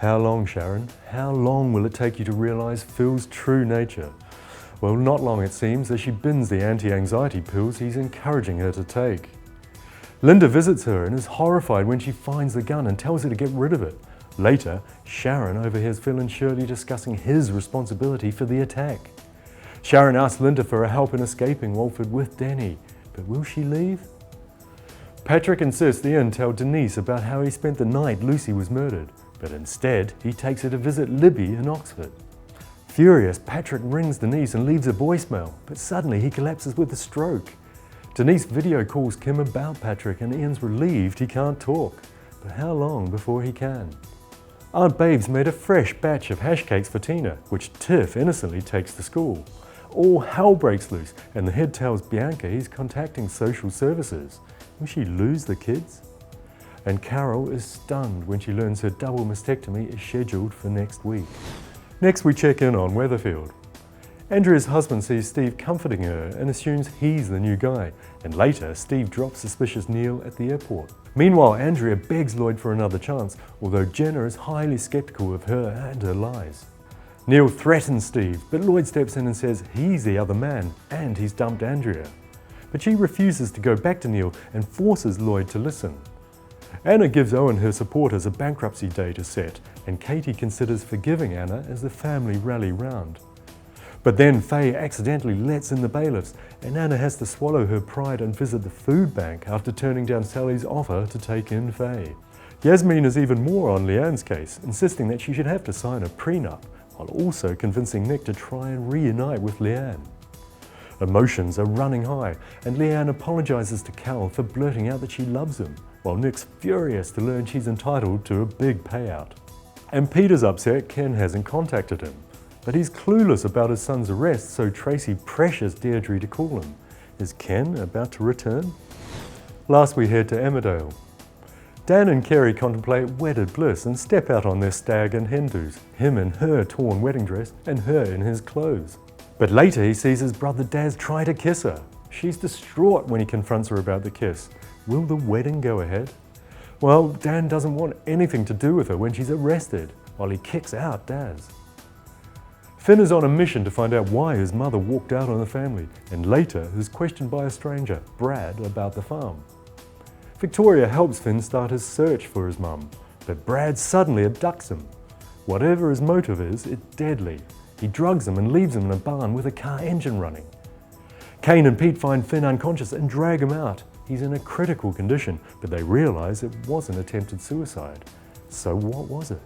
How long, Sharon? How long will it take you to realise Phil's true nature? Well, not long it seems, as she bins the anti-anxiety pills he's encouraging her to take. Linda visits her and is horrified when she finds the gun and tells her to get rid of it. Later, Sharon overhears Phil and Shirley discussing his responsibility for the attack. Sharon asks Linda for her help in escaping Walford with Danny, but will she leave? Patrick insists Ian tell Denise about how he spent the night Lucy was murdered, but instead he takes her to visit Libby in Oxford. Furious, Patrick rings Denise and leaves a voicemail, but suddenly he collapses with a stroke. Denise video calls Kim about Patrick and Ian's relieved he can't talk, but how long before he can? Aunt Babe's made a fresh batch of hash cakes for Tina, which Tiff innocently takes to school. All hell breaks loose and the head tells Bianca he's contacting social services. Will she lose the kids? And Carol is stunned when she learns her double mastectomy is scheduled for next week. Next we check in on Weatherfield. Andrea's husband sees Steve comforting her and assumes he's the new guy, and later Steve drops suspicious Neil at the airport. Meanwhile, Andrea begs Lloyd for another chance, although Jenna is highly skeptical of her and her lies. Neil threatens Steve, but Lloyd steps in and says he's the other man and he's dumped Andrea. But she refuses to go back to Neil and forces Lloyd to listen. Anna gives Owen her supporters a bankruptcy day to set, and Katie considers forgiving Anna as the family rally round. But then Faye accidentally lets in the bailiffs, and Anna has to swallow her pride and visit the food bank after turning down Sally's offer to take in Faye. Yasmin is even more on Leanne's case, insisting that she should have to sign a prenup, while also convincing Nick to try and reunite with Leanne. Emotions are running high, and Leanne apologises to Cal for blurting out that she loves him, while Nick's furious to learn she's entitled to a big payout. And Peter's upset Ken hasn't contacted him. But he's clueless about his son's arrest, so Tracy pressures Deirdre to call him. Is Ken about to return? Last we head to Emmerdale. Dan and Kerry contemplate wedded bliss and step out on their stag and hen do's, him in her torn wedding dress and her in his clothes. But later he sees his brother Daz try to kiss her. She's distraught when he confronts her about the kiss. Will the wedding go ahead? Well, Dan doesn't want anything to do with her when she's arrested, while he kicks out Daz. Finn is on a mission to find out why his mother walked out on the family, and later is questioned by a stranger, Brad, about the farm. Victoria helps Finn start his search for his mum, but Brad suddenly abducts him. Whatever his motive is, it's deadly. He drugs him and leaves him in a barn with a car engine running. Kane and Pete find Finn unconscious and drag him out. He's in a critical condition, but they realise it wasn't attempted suicide. So what was it?